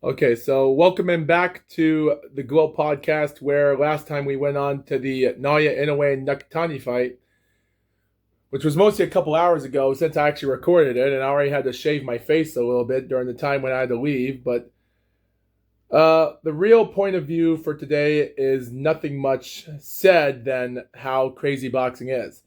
Okay, so welcome back to the GLOAT Podcast, where last time we went on to the Naoya Inoue and Nakatani fight, which was mostly a couple hours ago since I actually recorded it, and I already had to shave my face a little bit during the time when I had to leave. But the real point of view for today is nothing much said than how crazy boxing is.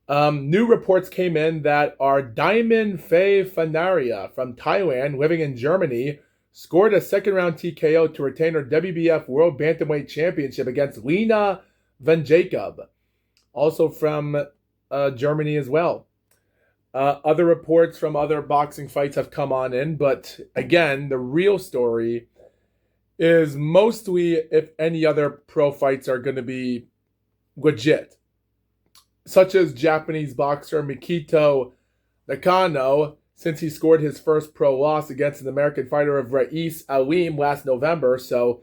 New reports came in that our Diamond Faye Fanaria from Thailand, living in Germany, scored a second round TKO to retain her WBF World Bantamweight Championship against Lena Van Jacob, also from Germany as well. Other reports from other boxing fights have come on in, but again, the real story is mostly if any other pro fights are going to be legit, such as Japanese boxer Mikito Nakano, since he scored his first pro loss against an American fighter of Ra'is Aleem last November. So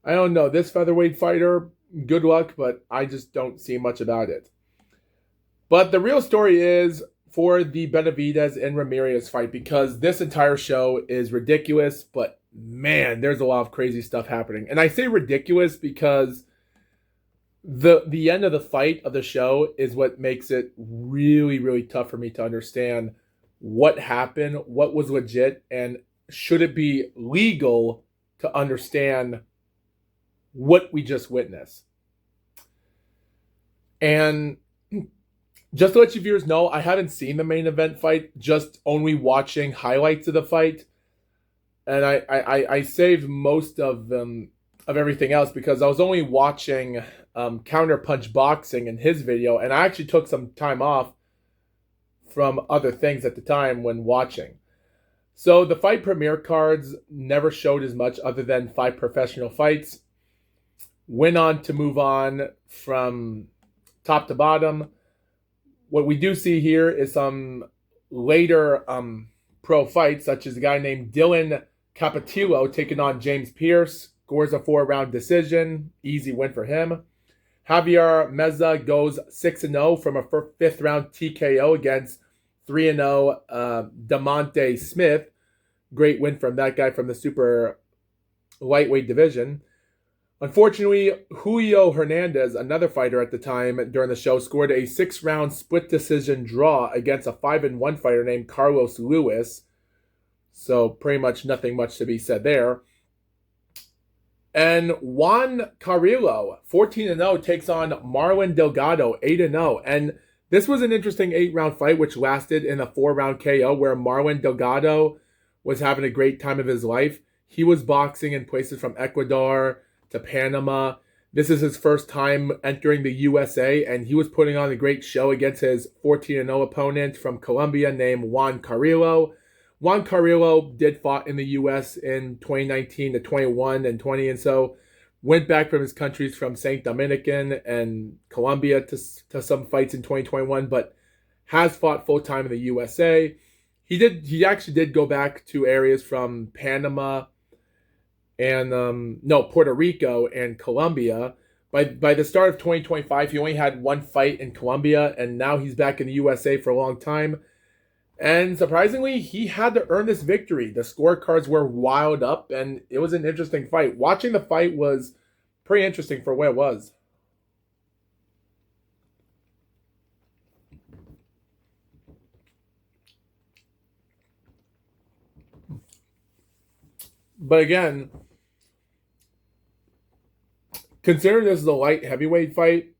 I don't know. This featherweight fighter, good luck, but I just don't see much about it. But the real story is for the Benavidez and Ramirez fight, because this entire show is ridiculous, but man, there's a lot of crazy stuff happening. And I say ridiculous because the end of the fight of the show is what makes it really, really tough for me to understand what happened, what was legit, and should it be legal to understand what we just witnessed. And just to let you viewers know, I haven't seen the main event fight, just only watching highlights of the fight. And I saved most of everything else because I was only watching Counterpunch Boxing in his video, and I actually took some time off from other things at the time when watching. So the fight premiere cards never showed as much other than 5 professional fights. Went on to move on from top to bottom. What we do see here is some later pro fights, such as a guy named Dylan Capatillo taking on James Pierce. Scores a 4-round decision. Easy win for him. Javier Meza goes 6-0 from a 5th round TKO against 3-0 Damonte Smith. Great win from that guy from the super lightweight division. Unfortunately, Julio Hernandez, another fighter at the time during the show, scored a 6-round split decision draw against a 5-1 fighter named Carlos Lewis. So pretty much nothing much to be said there. And Juan Carrillo, 14-0, takes on Marlon Delgado, 8-0. And this was an interesting 8-round fight, which lasted in a 4-round KO, where Marlon Delgado was having a great time of his life. He was boxing in places from Ecuador to Panama. This is his first time entering the USA, and he was putting on a great show against his 14-0 opponent from Colombia named Juan Carrillo. Juan Carrillo did fought in the U.S. in 2019 to 21 and 20, and so went back from his countries from St. Dominican and Colombia to some fights in 2021, but has fought full-time in the USA. He actually did go back to areas from Panama and Puerto Rico and Colombia. By the start of 2025, he only had one fight in Colombia, and now he's back in the USA for a long time. And surprisingly, he had to earn this victory. The scorecards were wild up, and it was an interesting fight. Watching the fight was pretty interesting for what it was. But again, consider this is a light heavyweight fight,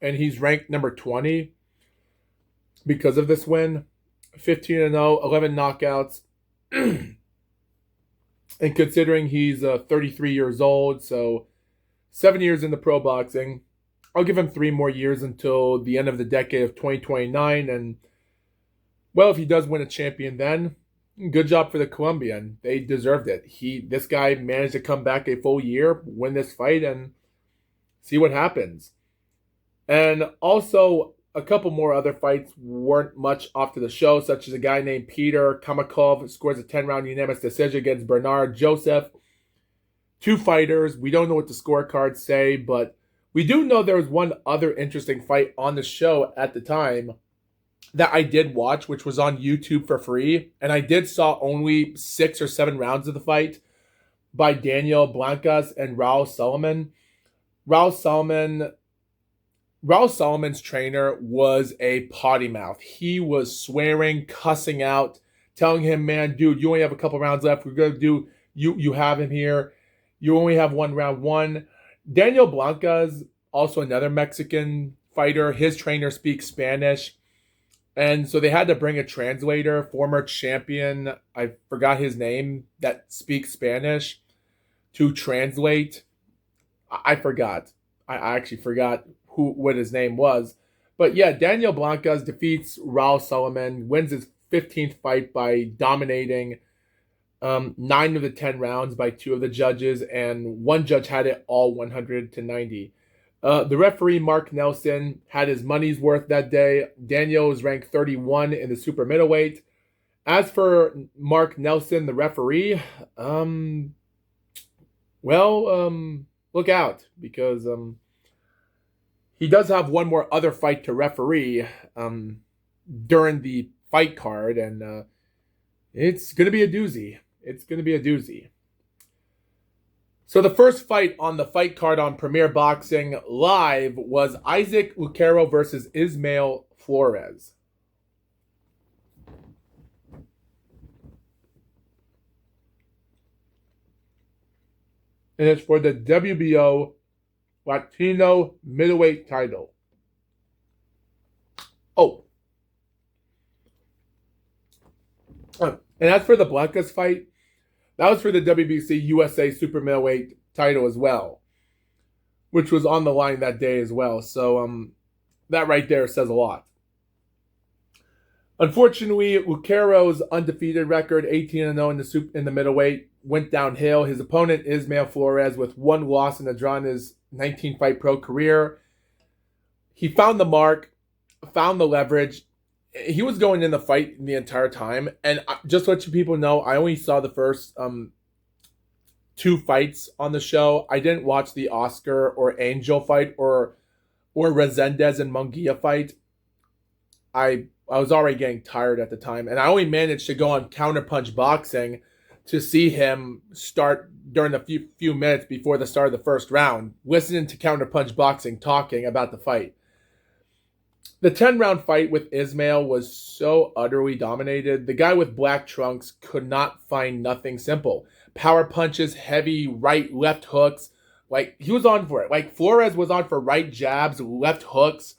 and he's ranked number 20 because of this win. 15-0, 11 knockouts. And considering he's 33 years old, so 7 years into pro boxing, I'll give him 3 more years until the end of the decade of 2029. And, well, if he does win a champion then, good job for the Colombian. They deserved it. This guy managed to come back a full year, win this fight, and see what happens. And also, a couple more other fights weren't much off to the show, such as a guy named Peter Kamakov scores a 10-round unanimous decision against Bernard Joseph. 2 fighters. We don't know what the scorecards say, but we do know there was one other interesting fight on the show at the time that I did watch, which was on YouTube for free. And I did saw only 6 or 7 rounds of the fight. by Daniel Blancas and Raul Solomon. Raul Solomon Raul Solomon's trainer was a potty mouth. He was swearing, cussing out, telling him, man, dude, you only have a couple rounds left. We're going to do, you have him here. You only have one round one. Daniel Blancas, also another Mexican fighter. His trainer speaks Spanish. And so they had to bring a translator, former champion, I forgot his name, that speaks Spanish to translate. I forgot. I actually forgot what his name was. But yeah, Daniel Blancas defeats Raul Solomon, wins his 15th fight by dominating 9 of the 10 rounds by 2 of the judges, and one judge had it all 100-90. The referee, Mark Nelson, had his money's worth that day. Daniel was ranked 31 in the super middleweight. As for Mark Nelson, the referee, look out, because he does have one more other fight to referee during the fight card, and it's going to be a doozy. It's going to be a doozy. So the first fight on the fight card on Premier Boxing Live was Isaac Lucero versus Ismael Flores. And it's for the WBO Latino middleweight title. And as for the Blancas fight, that was for the WBC USA super middleweight title as well, which was on the line that day as well. So that right there says a lot. Unfortunately, Lucero's undefeated record, 18-0 in the middleweight, went downhill. His opponent, Ismael Flores, with one loss and a draw in his 19-fight pro career. He found the mark, found the leverage. He was going in the fight the entire time. And just to let you people know, I only saw the first 2 fights on the show. I didn't watch the Oscar or Angel fight or Resendez and Munguia fight. I was already getting tired at the time. And I only managed to go on Counterpunch Boxing to see him start during the few minutes before the start of the first round, listening to Counterpunch Boxing talking about the fight. The 10-round fight with Ismael was so utterly dominated. The guy with black trunks could not find nothing simple. Power punches, heavy right, left hooks. Like, he was on for it. Like, Flores was on for right jabs, left hooks.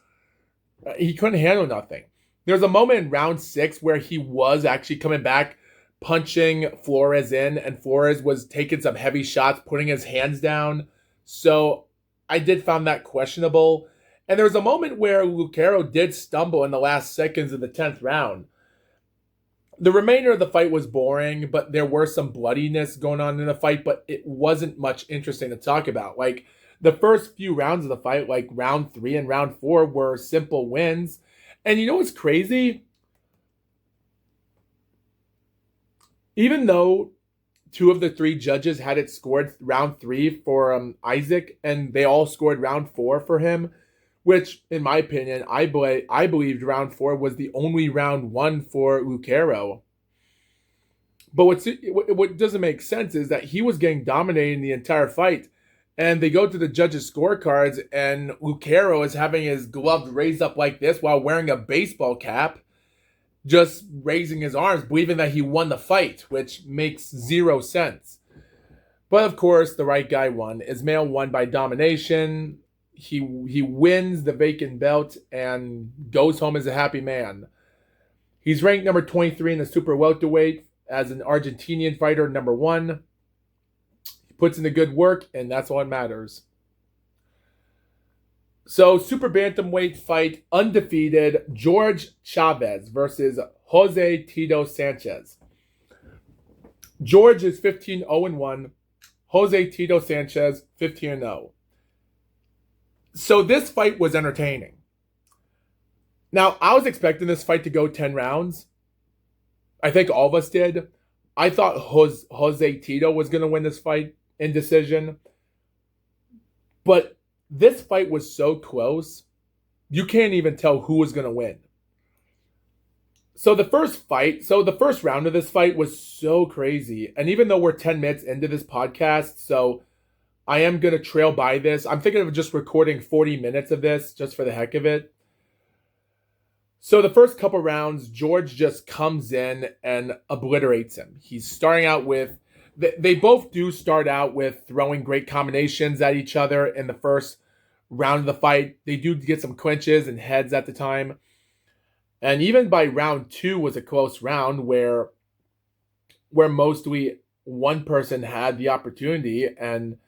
He couldn't handle nothing. There was a moment in round 6 where he was actually coming back, punching Flores in, and Flores was taking some heavy shots, putting his hands down. So I did find that questionable. And there was a moment where Lucero did stumble in the last seconds of the 10th round. The remainder of the fight was boring, but there were some bloodiness going on in the fight, but it wasn't much interesting to talk about. Like, the first few rounds of the fight, like round 3 and round 4, were simple wins. And you know what's crazy? Even though 2 of the 3 judges had it scored round 3 for Isaac, and they all scored round 4 for him, which, in my opinion, I believed round 4 was the only round 1 for Lucero. But what doesn't make sense is that he was getting dominated the entire fight. And they go to the judges' scorecards, and Lucero is having his gloves raised up like this while wearing a baseball cap, just raising his arms, believing that he won the fight, which makes 0 sense. But of course, the right guy won. Ismael won by domination. He wins the vacant belt and goes home as a happy man. He's ranked number 23 in the super welterweight as an Argentinian fighter, number 1. He puts in the good work, and that's all that matters. So, super bantamweight fight, undefeated, George Chavez versus Jose Tito Sanchez. George is 15-0-1. Jose Tito Sanchez, 15-0. So this fight was entertaining. Now, I was expecting this fight to go 10 rounds. I think all of us did. I thought Jose Tito was going to win this fight in decision. But this fight was so close, you can't even tell who was going to win. So the first round of this fight was so crazy. And even though we're 10 minutes into this podcast, so I am going to trail by this. I'm thinking of just recording 40 minutes of this just for the heck of it. So the first couple rounds, George just comes in and obliterates him. He's starting out with, they both do start out with throwing great combinations at each other in the first round of the fight. They do get some clinches and heads at the time. And even by round 2 was a close round where mostly one person had the opportunity, and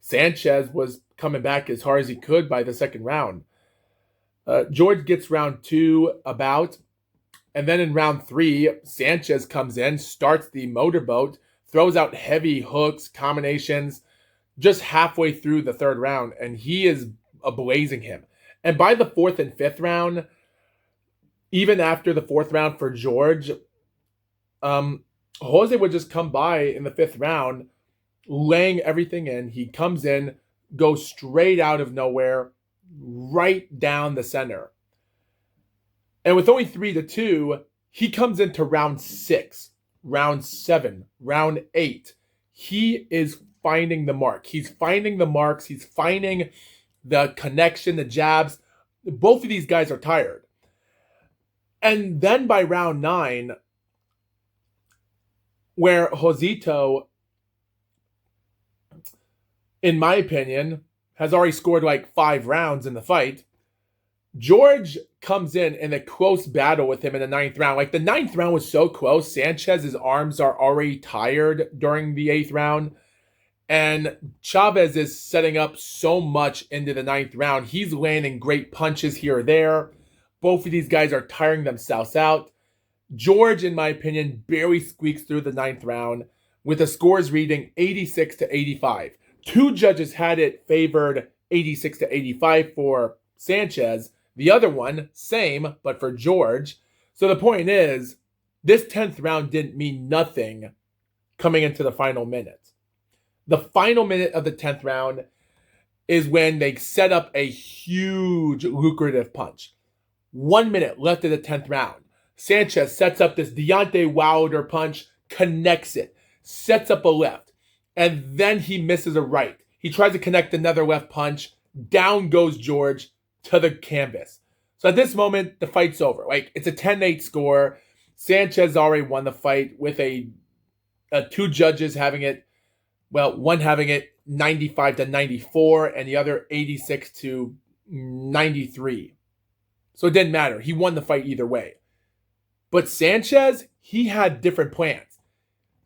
Sanchez was coming back as hard as he could by the second round. George gets round 2 about, and then in round 3, Sanchez comes in, starts the motorboat, throws out heavy hooks, combinations, just halfway through the third round, and he is ablazing him. And by the fourth and fifth round, even after the fourth round for George, Jose would just come by in the fifth round, laying everything in. He comes in, goes straight out of nowhere, right down the center. And with only 3-2, he comes into round 6, round 7, round 8. He is finding the mark. He's finding the marks. He's finding the connection, the jabs. Both of these guys are tired. And then by round 9, where Josito, in my opinion, has already scored like 5 rounds in the fight, George comes in a close battle with him in the 9th round. Like, the 9th round was so close. Sanchez's arms are already tired during the 8th round. And Chavez is setting up so much into the 9th round. He's landing great punches here or there. Both of these guys are tiring themselves out. George, in my opinion, barely squeaks through the 9th round with the scores reading 86-85. 2 judges had it favored 86-85 for Sanchez. The other one, same, but for George. So the point is, this 10th round didn't mean nothing coming into the final minute. The final minute of the 10th round is when they set up a huge lucrative punch. 1 minute left of the 10th round. Sanchez sets up this Deontay Wilder punch, connects it, sets up a left, and then he misses a right. He tries to connect another left punch. Down goes George to the canvas. So at this moment, the fight's over. Like, it's a 10-8 score. Sanchez already won the fight with 2 judges having it, well, one having it 95-94 and the other 86-93. So it didn't matter. He won the fight either way. But Sanchez, he had different plans.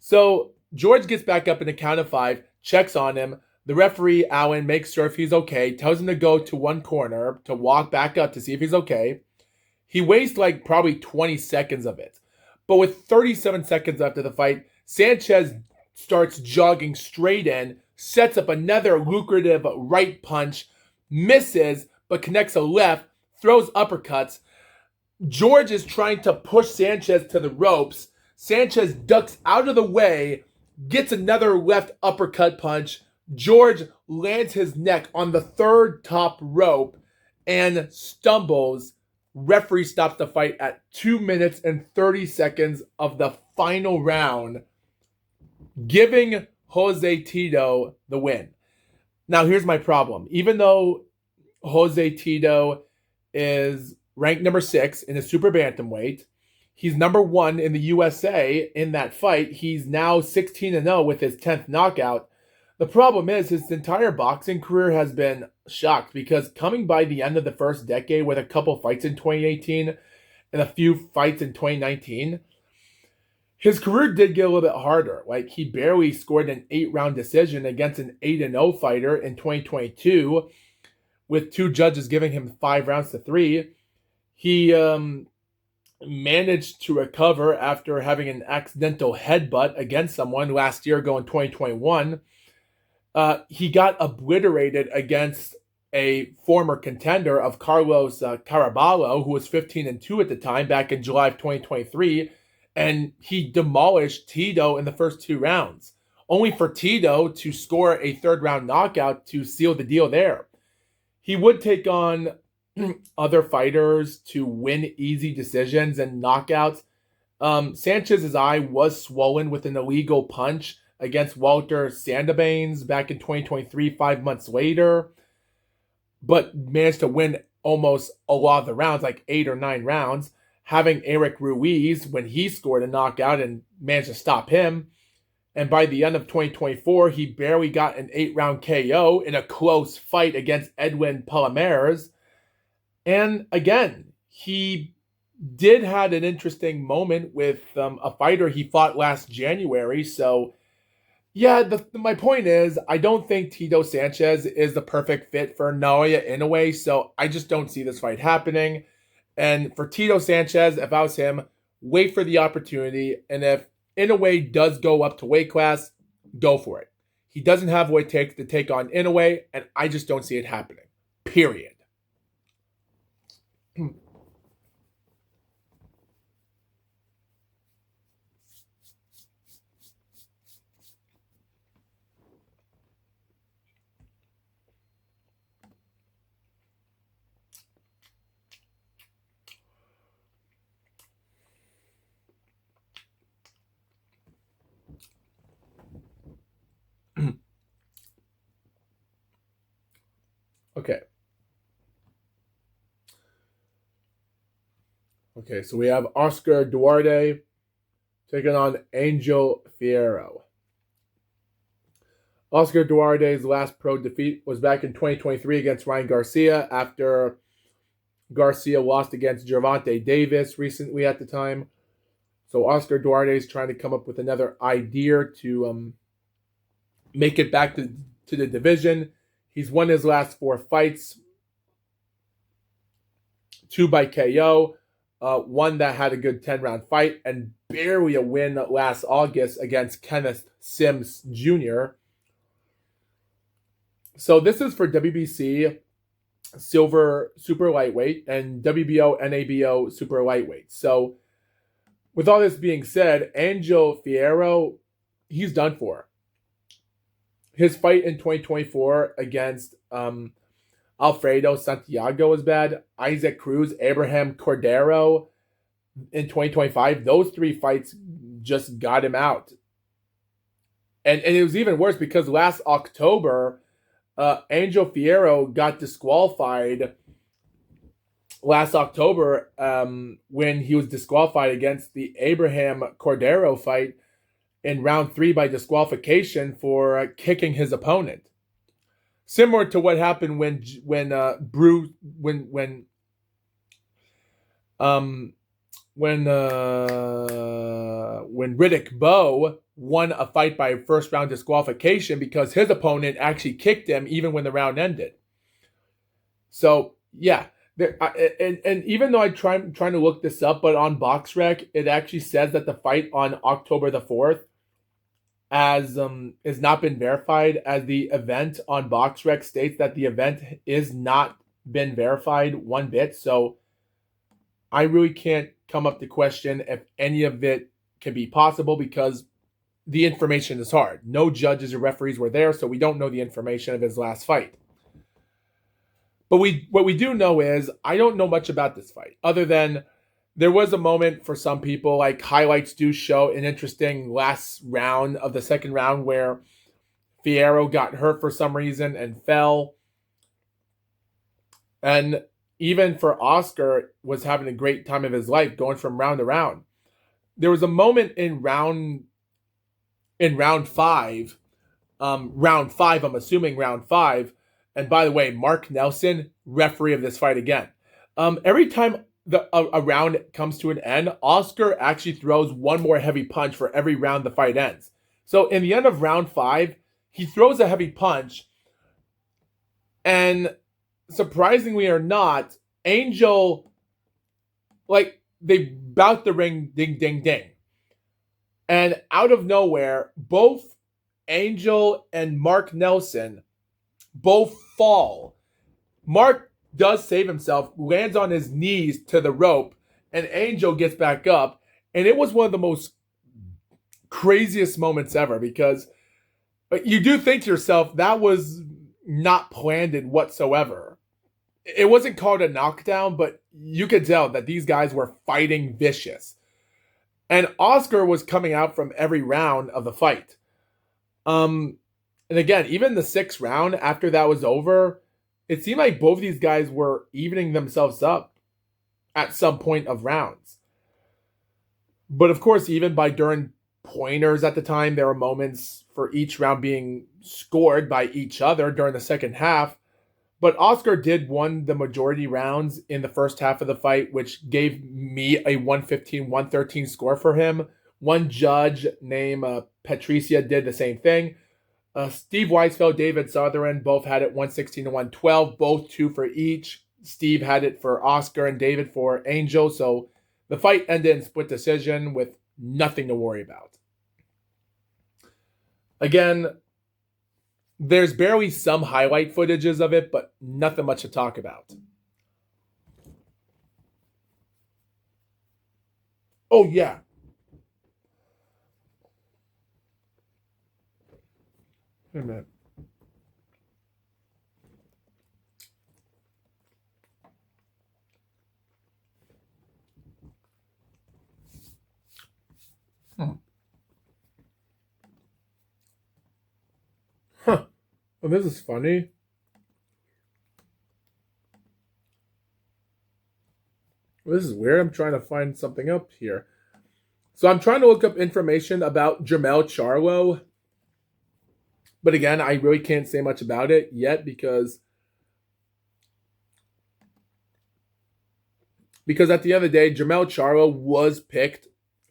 So George gets back up in the count of 5, checks on him. The referee, Allen, makes sure if he's okay, tells him to go to one corner to walk back up to see if he's okay. He wastes like probably 20 seconds of it. But with 37 seconds left of the fight, Sanchez starts jogging straight in, sets up another lucrative right punch, misses, but connects a left, throws uppercuts. George is trying to push Sanchez to the ropes. Sanchez ducks out of the way, gets another left uppercut punch. George lands his neck on the 3rd top rope and stumbles. Referee stops the fight at 2 minutes and 30 seconds of the final round, giving Jose Tito the win. Now, here's my problem. Even though Jose Tito is ranked number 6 in the super bantamweight, he's number 1 in the USA in that fight. He's now 16-0 with his 10th knockout. The problem is his entire boxing career has been shocked, because coming by the end of the first decade with a couple fights in 2018 and a few fights in 2019, his career did get a little bit harder. Like, he barely scored an 8-round decision against an 8-0 fighter in 2022, with 2 judges giving him 5 rounds to 3. He managed to recover after having an accidental headbutt against someone last year, in 2021. He got obliterated against a former contender of Carlos Caraballo, who was 15-2 at the time, back in July of 2023. And he demolished Tito in the first 2 rounds, only for Tito to score a 3rd round knockout to seal the deal there. He would take on other fighters to win easy decisions and knockouts. Sanchez's eye was swollen with an illegal punch against Walter Sandabanes back in 2023, 5 months later, but managed to win almost a lot of the rounds, like 8 or 9 rounds, having Eric Ruiz when he scored a knockout and managed to stop him. And by the end of 2024, he barely got an 8-round KO in a close fight against Edwin Palomares. And again, he did had an interesting moment with a fighter he fought last January. So, yeah, my point is, I don't think Tito Sanchez is the perfect fit for Naoya Inoue. So I just don't see this fight happening. And for Tito Sanchez, if I was him, wait for the opportunity. And if Inoue does go up to weight class, go for it. He doesn't have what it takes to take on Inoue, and I just don't see it happening. Period. Okay. Okay, so we have Oscar Duarte taking on Angel Fierro. Oscar Duarte's last pro defeat was back in 2023 against Ryan Garcia after Garcia lost against Gervonta Davis recently at the time. So Oscar Duarte is trying to come up with another idea to make it back to the division. He's won his last 4 fights, 2 by KO, one that had a good 10-round fight, and barely a win last August against Kenneth Sims Jr. So this is for WBC Silver Super Lightweight and WBO NABO Super Lightweight. So with all this being said, Angel Fierro, he's done for. His fight in 2024 against Alfredo Santiago was bad. Isaac Cruz, Abraham Cordero in 2025. Those 3 fights just got him out. And it was even worse because last October, Angel Fierro got disqualified last October when he was disqualified against the Abraham Cordero fight in round 3 by disqualification for kicking his opponent. Similar to what happened when Riddick Bowe won a fight by first round disqualification because his opponent actually kicked him even when the round ended. So yeah, and even though I'm trying to look this up, but on BoxRec it actually says that the fight on October the 4th has not been verified, as the event on BoxRec states that the event is not been verified one bit. So I really can't come up to question if any of it can be possible because the information is hard. No judges or referees were there, so we don't know the information of his last fight. But what we do know is I don't know much about this fight other than there was a moment for some people, like highlights do show an interesting last round of the second round where Fierro got hurt for some reason and fell. And even for Oscar was having a great time of his life going from round to round. There was a moment in round 5, I'm assuming round 5. And by the way, Mark Nelson, referee of this fight again. Every time a round comes to an end, Oscar actually throws one more heavy punch for every round the fight ends. So in the end of round 5, he throws a heavy punch, and surprisingly or not, Angel, they bout the ring, ding, ding, ding. And out of nowhere, both Angel and Mark Nelson both fall. Mark does save himself, lands on his knees to the rope, and Angel gets back up. And it was one of the most craziest moments ever because you do think to yourself, that was not planned whatsoever. it wasn't called a knockdown, but you could tell that these guys were fighting vicious. And Oscar was coming out from every round of the fight. And again, even the sixth round, after that was over, it seemed like both these guys were evening themselves up at some point of rounds. But of course, even by during pointers at the time, there were moments for each round being scored by each other during the second half. But Oscar did win the majority rounds in the first half of the fight, which gave me a 115-113 score for him. One judge named Patricia did the same thing. Steve Weisfeld, David Sutherland both had it 116-112, both 2 for each. Steve had it for Oscar and David for Angel. So the fight ended in split decision with nothing to worry about. Again, there's barely some highlight footages of it, but nothing much to talk about. Oh, yeah. Wait a minute. Huh. Well, this is funny. This is weird. I'm trying to find something up here. So I'm trying to look up information about Jermell Charlo. But again, I really can't say much about it yet because at the end of the day, Jermell Charlo was picked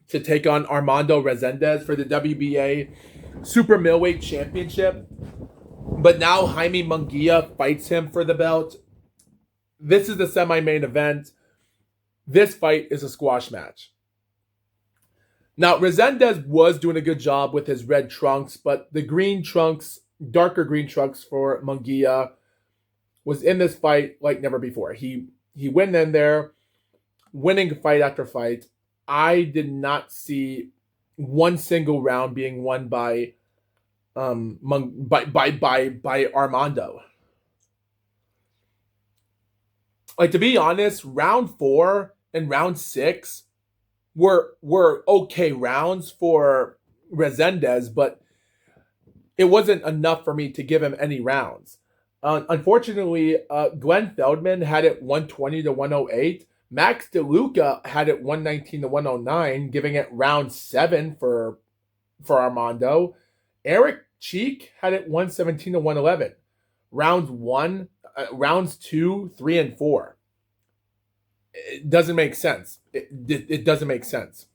to take on Armando Resendez for the WBA Super Middleweight Championship. But now Jaime Munguia fights him for the belt. This is the semi-main event. This fight is a squash match. Now, Resendez was doing a good job with his red trunks, but the green trunks, darker green trunks for Munguia was in this fight like never before. He went in there, winning fight after fight. I did not see one single round being won by Armando. Like, to be honest, round 4 and round 6 were okay rounds for Resendez, but it wasn't enough for me to give him any rounds. Unfortunately, Glenn Feldman had it 120-108. Max DeLuca had it 119-109, giving it round 7 for Armando. Eric Cheek had it 117-111. Rounds 2, 3, and 4. It doesn't make sense. It doesn't make sense.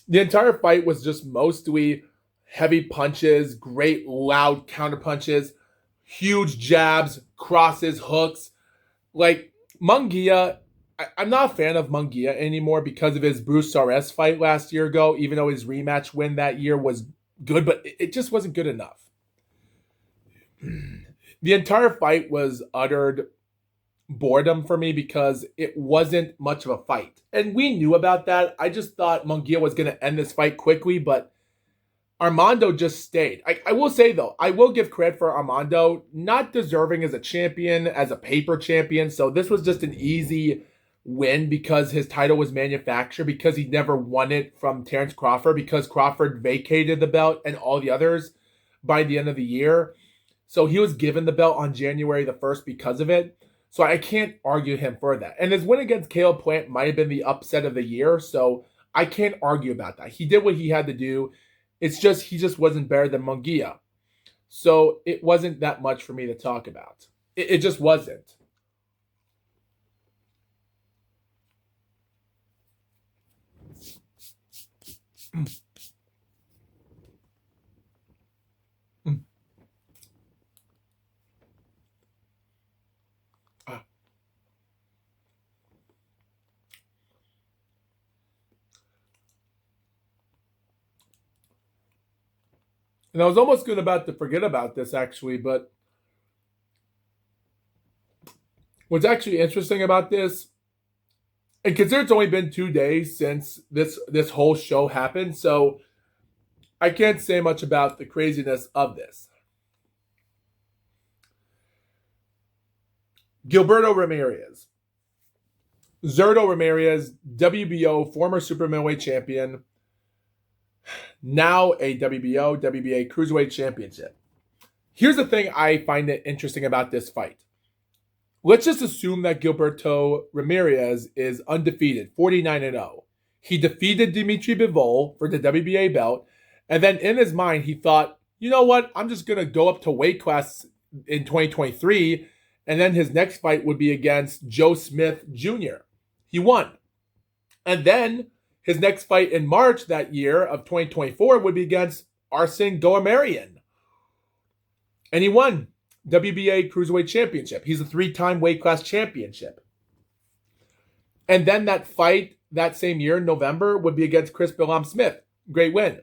The entire fight was just mostly heavy punches, great loud counter punches, huge jabs, crosses, hooks. Like, Munguia, I'm not a fan of Munguia anymore because of his Bruce Suarez fight last year ago, even though his rematch win that year was good, but it just wasn't good enough. The entire fight was uttered boredom for me because it wasn't much of a fight. And we knew about that. I just thought Munguia was going to end this fight quickly, but Armando just stayed. I will say, though, I will give credit for Armando, not deserving as a champion, as a paper champion. So this was just an easy win because his title was manufactured, because he never won it from Terrence Crawford, because Crawford vacated the belt and all the others by the end of the year. So he was given the belt on January the 1st because of it. So I can't argue him for that. And his win against Caleb Plant might have been the upset of the year. So I can't argue about that. He did what he had to do. It's just, he just wasn't better than Munguia. So it wasn't that much for me to talk about. It just wasn't. And I was almost good about to forget about this, actually, but what's actually interesting about this, and consider it's only been 2 days since this whole show happened, so I can't say much about the craziness of this. Gilberto Ramirez. Zurdo Ramirez, WBO, former super middleweight champion, now a WBO, WBA Cruiserweight Championship. Here's the thing I find it interesting about this fight. Let's just assume that Gilberto Ramirez is undefeated, 49-0. He defeated Dimitri Bivol for the WBA belt, and then in his mind, he thought, you know what, I'm just going to go up to weight class in 2023, and then his next fight would be against Joe Smith Jr. He won. And then his next fight in March that year of 2024 would be against Arsen Goamarian. And he won WBA Cruiserweight Championship. He's a 3-time weight class championship. And then that fight that same year in November would be against Chris Billam Smith. Great win.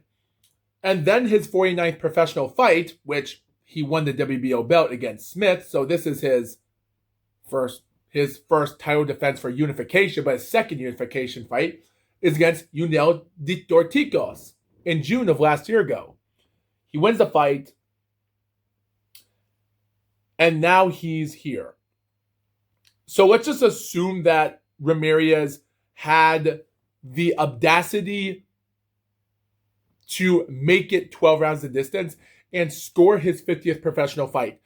And then his 49th professional fight, which he won the WBO belt against Smith. So this is his first title defense for unification, but his second unification fight is against Yunel Dorticos in June of last year ago. He wins the fight, and now he's here. So let's just assume that Ramirez had the audacity to make it 12 rounds of distance and score his 50th professional fight.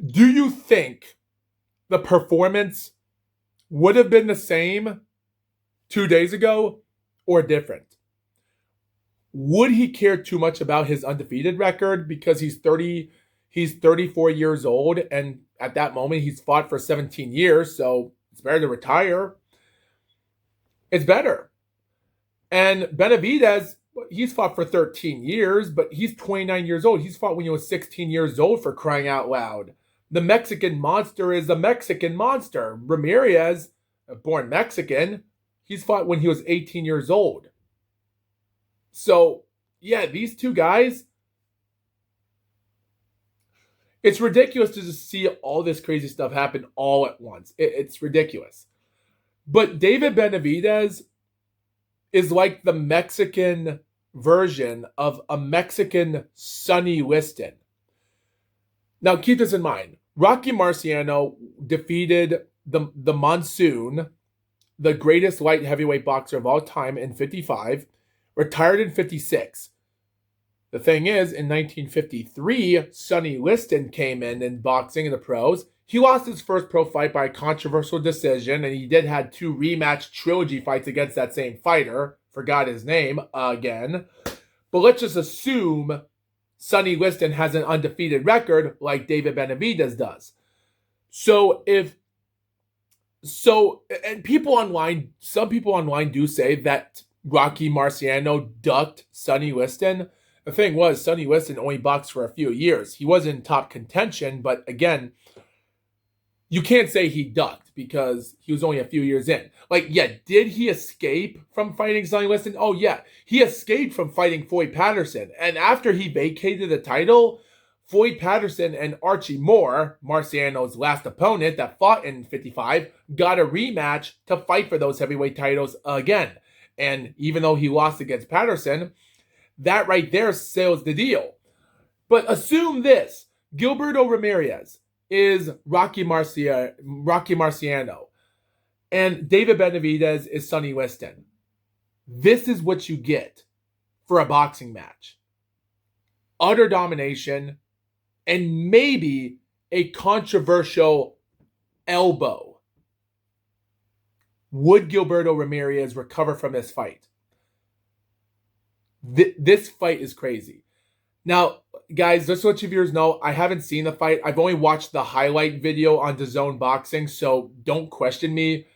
Do you think the performance would have been the same 2 days ago or different? Would he care too much about his undefeated record because he's 34 years old, and at that moment he's fought for 17 years, so it's better to retire. It's better. And Benavidez, he's fought for 13 years, but he's 29 years old. He's fought when he was 16 years old, for crying out loud. The Mexican monster is the Mexican monster. Ramirez, born Mexican, he's fought when he was 18 years old. So, yeah, these two guys, it's ridiculous to just see all this crazy stuff happen all at once. It's ridiculous. But David Benavidez is like the Mexican version of a Mexican Sonny Liston. Now, keep this in mind. Rocky Marciano defeated the Monsoon, the greatest light heavyweight boxer of all time, in 55, retired in 56. The thing is, in 1953, Sonny Liston came in boxing in the pros. He lost his first pro fight by a controversial decision, and he did have 2 rematch trilogy fights against that same fighter. Forgot his name again. But let's just assume Sonny Liston has an undefeated record like David Benavidez does. And people online, some people online do say that Rocky Marciano ducked Sonny Liston. The thing was, Sonny Liston only boxed for a few years. He was in top contention, but again, you can't say he ducked because he was only a few years in. Like, yeah, did he escape from fighting Sonny Liston? Oh, yeah. He escaped from fighting Floyd Patterson. And after he vacated the title, Floyd Patterson and Archie Moore, Marciano's last opponent that fought in 55, got a rematch to fight for those heavyweight titles again. And even though he lost against Patterson, that right there seals the deal. But assume this. Gilberto Ramirez is Rocky Marciano, and David Benavidez is Sonny Liston. This is what you get for a boxing match. Utter domination and maybe a controversial elbow. Would Gilberto Ramirez recover from this fight? This fight is crazy. Now, guys, just so you viewers know, I haven't seen the fight. I've only watched the highlight video on DAZN Boxing, so don't question me.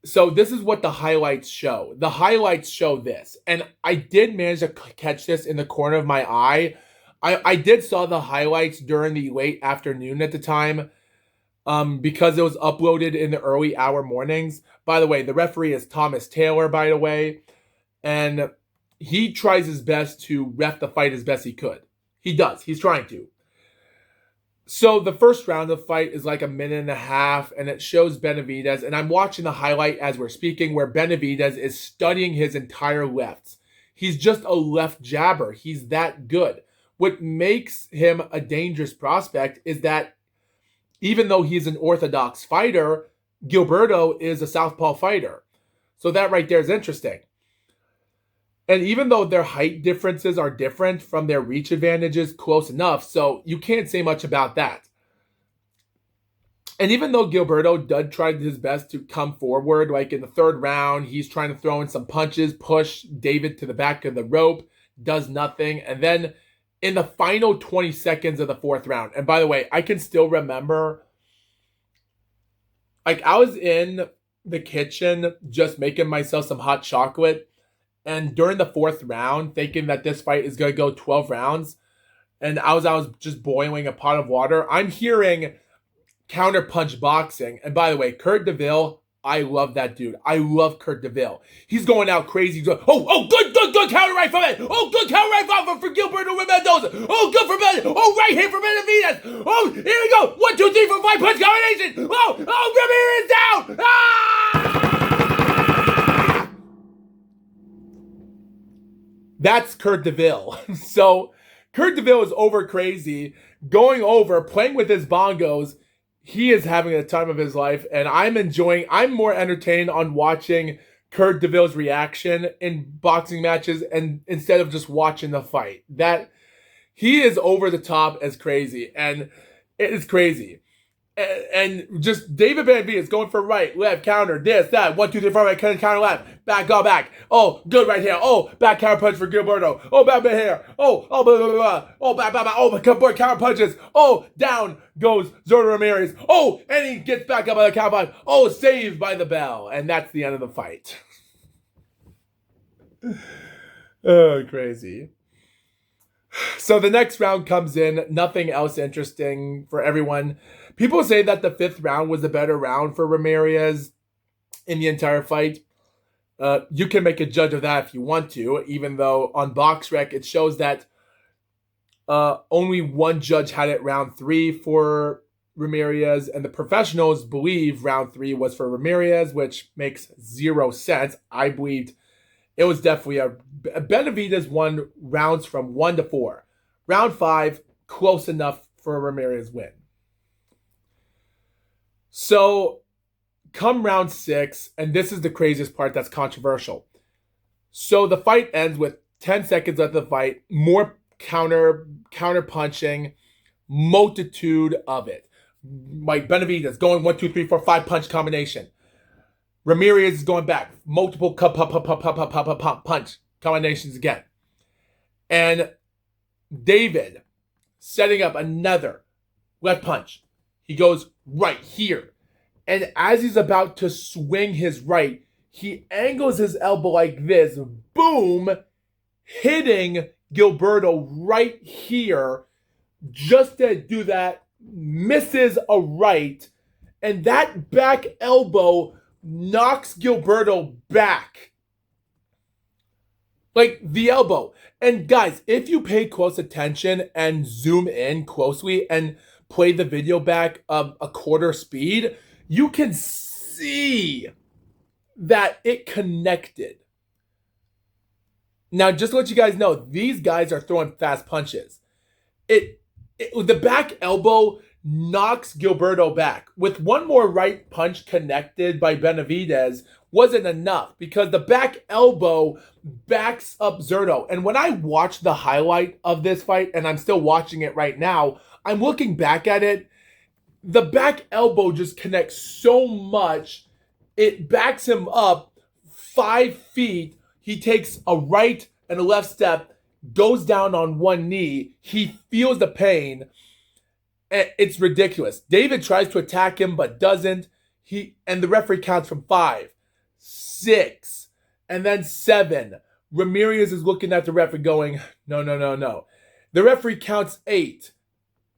So this is what the highlights show. The highlights show this. And I did manage to catch this in the corner of my eye. I did saw the highlights during the late afternoon at the time because it was uploaded in the early hour mornings. By the way, the referee is Thomas Taylor, by the way. And he tries his best to ref the fight as best he could. He does. He's trying to. So the first round of the fight is like a minute and a half, and it shows Benavidez. And I'm watching the highlight as we're speaking where Benavidez is studying his entire lefts. He's just a left jabber. He's that good. What makes him a dangerous prospect is that even though he's an orthodox fighter, Gilberto is a southpaw fighter. So that right there is interesting. And even though their height differences are different from their reach advantages, close enough, so you can't say much about that. And even though Gilberto did try his best to come forward, like in the third round, he's trying to throw in some punches, push David to the back of the rope, does nothing. And then in the final 20 seconds of the fourth round, and by the way, I can still remember, like I was in the kitchen just making myself some hot chocolate. And during the fourth round, thinking that this fight is going to go 12 rounds, and I was just boiling a pot of water, I'm hearing counterpunch boxing. And by the way, Kurt DeVille, I love that dude. I love Kurt DeVille. He's going out crazy. He's going, good counter right from it. Oh, good counter right for Gilberto Mendoza. Oh, good for Mendoza. Oh, right here for Benavidez. Oh, here we go. 1, 2, 3 for 5 punch combination. Oh, Ramirez down. Ah! That's Kurt DeVille. So Kurt DeVille is over crazy, going over, playing with his bongos. He is having the time of his life, and I'm more entertained on watching Kurt DeVille's reaction in boxing matches and instead of just watching the fight. That he is over the top as crazy, and it is crazy. And just David Benavidez going for right, left, counter, this, that, 1, 2, 3, 4, right, counter, left, back, go back. Oh, good right here. Oh, back counter punch for Gilberto. Oh, back here. Oh, blah, blah, blah. Oh, back. Oh, counter punches. Oh, down goes Zurdo Ramirez. Oh, and he gets back up on the counter punch. Oh, saved by the bell. And that's the end of the fight. Oh, crazy. So the next round comes in. Nothing else interesting for everyone. People say that the fifth round was a better round for Ramirez in the entire fight. You can make a judge of that if you want to, even though on BoxRec it shows that only one judge had it round 3 for Ramirez, and the professionals believe round 3 was for Ramirez, which makes 0 sense. I believed it was definitely Benavidez won rounds from 1 to 4. Round 5, close enough for a Ramirez win. So, come round 6, and this is the craziest part that's controversial. So, the fight ends with 10 seconds left of the fight, more counter punching, multitude of it. Like Benavidez going 1, 2, 3, 4, 5 punch combination. Ramirez is going back, multiple punch combinations again. And David setting up another left punch. He goes right here. And as he's about to swing his right, he angles his elbow like this. Boom. Hitting Gilberto right here. Just to do that. Misses a right. And that back elbow knocks Gilberto back. Like the elbow. And guys, if you pay close attention and zoom in closely and play the video back of a quarter speed, you can see that it connected. Now, just to let you guys know, these guys are throwing fast punches. The back elbow knocks Gilberto back. With one more right punch connected by Benavidez wasn't enough because the back elbow backs up Zurdo. And when I watch the highlight of this fight, and I'm still watching it right now, I'm looking back at it. The back elbow just connects so much. It backs him up 5 feet. He takes a right and a left step, goes down on one knee. He feels the pain. It's ridiculous. David tries to attack him, but doesn't. And the referee counts from 5, 6, and then 7. Ramirez is looking at the referee going, no. The referee counts 8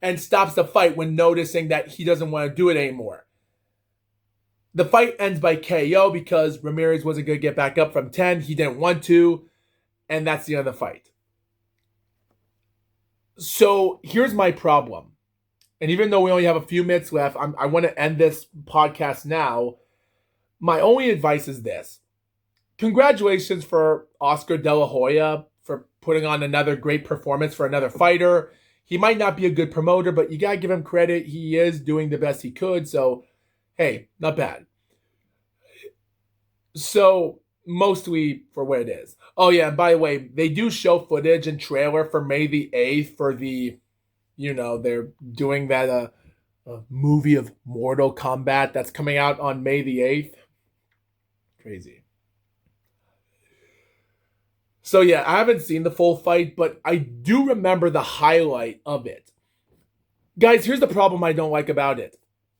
and stops the fight when noticing that he doesn't want to do it anymore. The fight ends by KO because Ramirez wasn't going to get back up from 10. He didn't want to, and that's the end of the fight. So here's my problem. And even though we only have a few minutes left, I want to end this podcast now. My only advice is this. Congratulations for Oscar De La Hoya for putting on another great performance for another fighter. He might not be a good promoter, but you got to give him credit. He is doing the best he could. So, hey, not bad. So, mostly for what it is. Oh, yeah, and by the way, they do show footage and trailer for May the 8th for the, they're doing that movie of Mortal Kombat that's coming out on May the 8th. Crazy. So yeah, I haven't seen the full fight, but I do remember the highlight of it. Guys, here's the problem I don't like about it.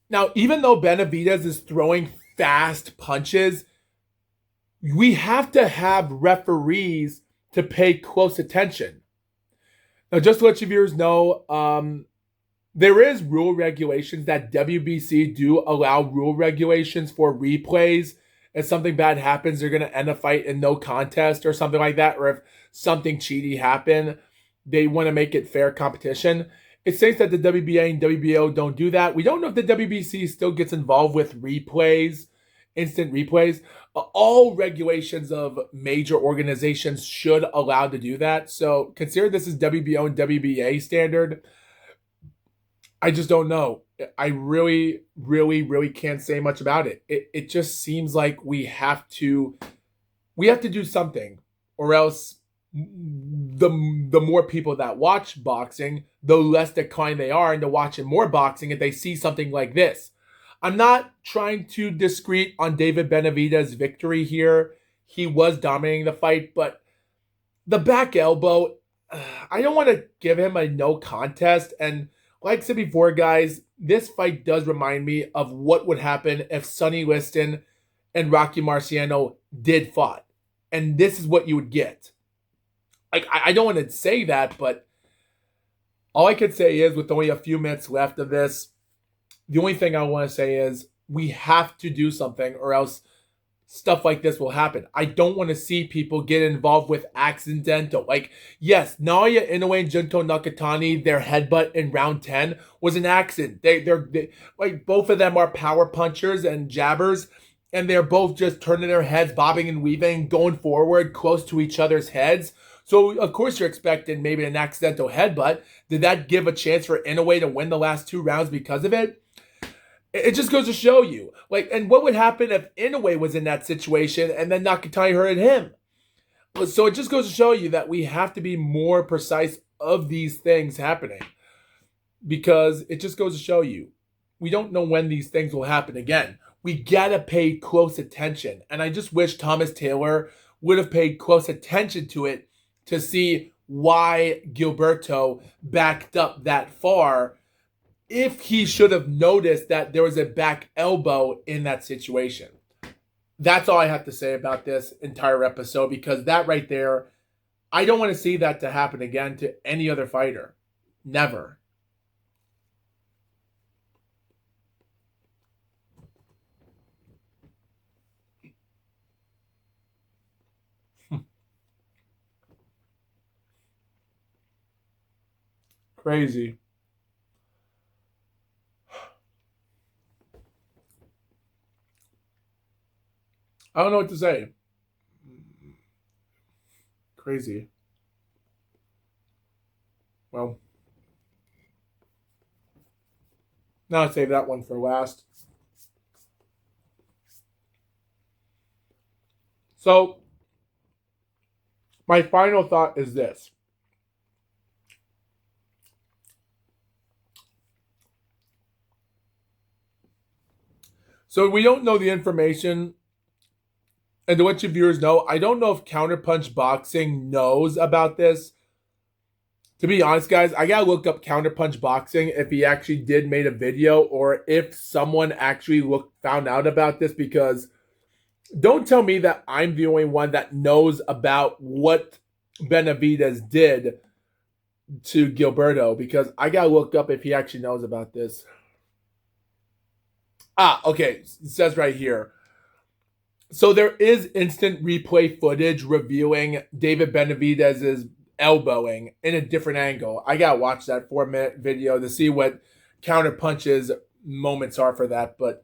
Now, even though Benavidez is throwing fast punches, we have to have referees to pay close attention. Now, just to let you viewers know, there is rule regulations that WBC do allow rule regulations for replays. If something bad happens, they're going to end a fight in no contest or something like that. Or if something cheaty happened, they want to make it fair competition. It states that the WBA and WBO don't do that. We don't know if the WBC still gets involved with replays, instant replays. All regulations of major organizations should allow to do that. So consider this is WBO and WBA standard. I just don't know. I really, really, really can't say much about it. It just seems like we have to do something, or else the more people that watch boxing, the less inclined they are into watching more boxing if they see something like this. I'm not trying to discredit on David Benavidez's victory here. He was dominating the fight, but the back elbow, I don't want to give him a no contest. And like I said before, guys, this fight does remind me of what would happen if Sonny Liston and Rocky Marciano did fought. And this is what you would get. Like, I don't want to say that, but all I could say is, with only a few minutes left of this, the only thing I want to say is we have to do something, or else stuff like this will happen. I don't want to see people get involved with accidental. Like, yes, Naoya Inoue and Junto Nakatani, their headbutt in round 10 was an accident. They like, both of them are power punchers and jabbers, and they're both just turning their heads, bobbing and weaving, going forward close to each other's heads. So, of course, you're expecting maybe an accidental headbutt. Did that give a chance for Inoue to win the last 2 rounds because of it? It just goes to show you. Like, and what would happen if Inoue was in that situation and then Nakatani hurt him? So it just goes to show you that we have to be more precise of these things happening. Because it just goes to show you, we don't know when these things will happen again. We gotta pay close attention. And I just wish Thomas Taylor would have paid close attention to it to see why Gilberto backed up that far, if he should have noticed that there was a back elbow in that situation. That's all I have to say about this entire episode, because that right there, I don't want to see that to happen again to any other fighter. Never. Crazy. I don't know what to say. Crazy. Well, now I'll save that one for last. So, my final thought is this. So we don't know the information, and to let your viewers know, I don't know if Counterpunch Boxing knows about this. To be honest, guys, I gotta look up Counterpunch Boxing if he actually did made a video, or if someone actually found out about this, because don't tell me that I'm the only one that knows about what Benavidez did to Gilberto, because I gotta look up if he actually knows about this. Okay, it says right here. So there is instant replay footage reviewing David Benavidez's elbowing in a different angle. I gotta watch that 4-minute video to see what Counterpunch's moments are for that. But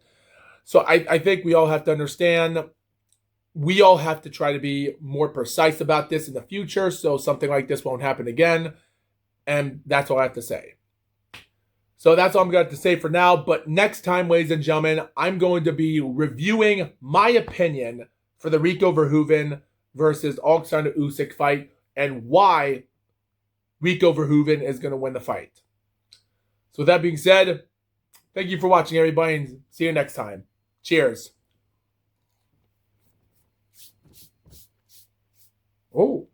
so I think we all have to understand, we all have to try to be more precise about this in the future, so something like this won't happen again. And that's all I have to say. So that's all I'm going to have to say for now. But next time, ladies and gentlemen, I'm going to be reviewing my opinion for the Rico Verhoeven versus Alexander Usyk fight and why Rico Verhoeven is going to win the fight. So with that being said, thank you for watching, everybody, and see you next time. Cheers. Oh.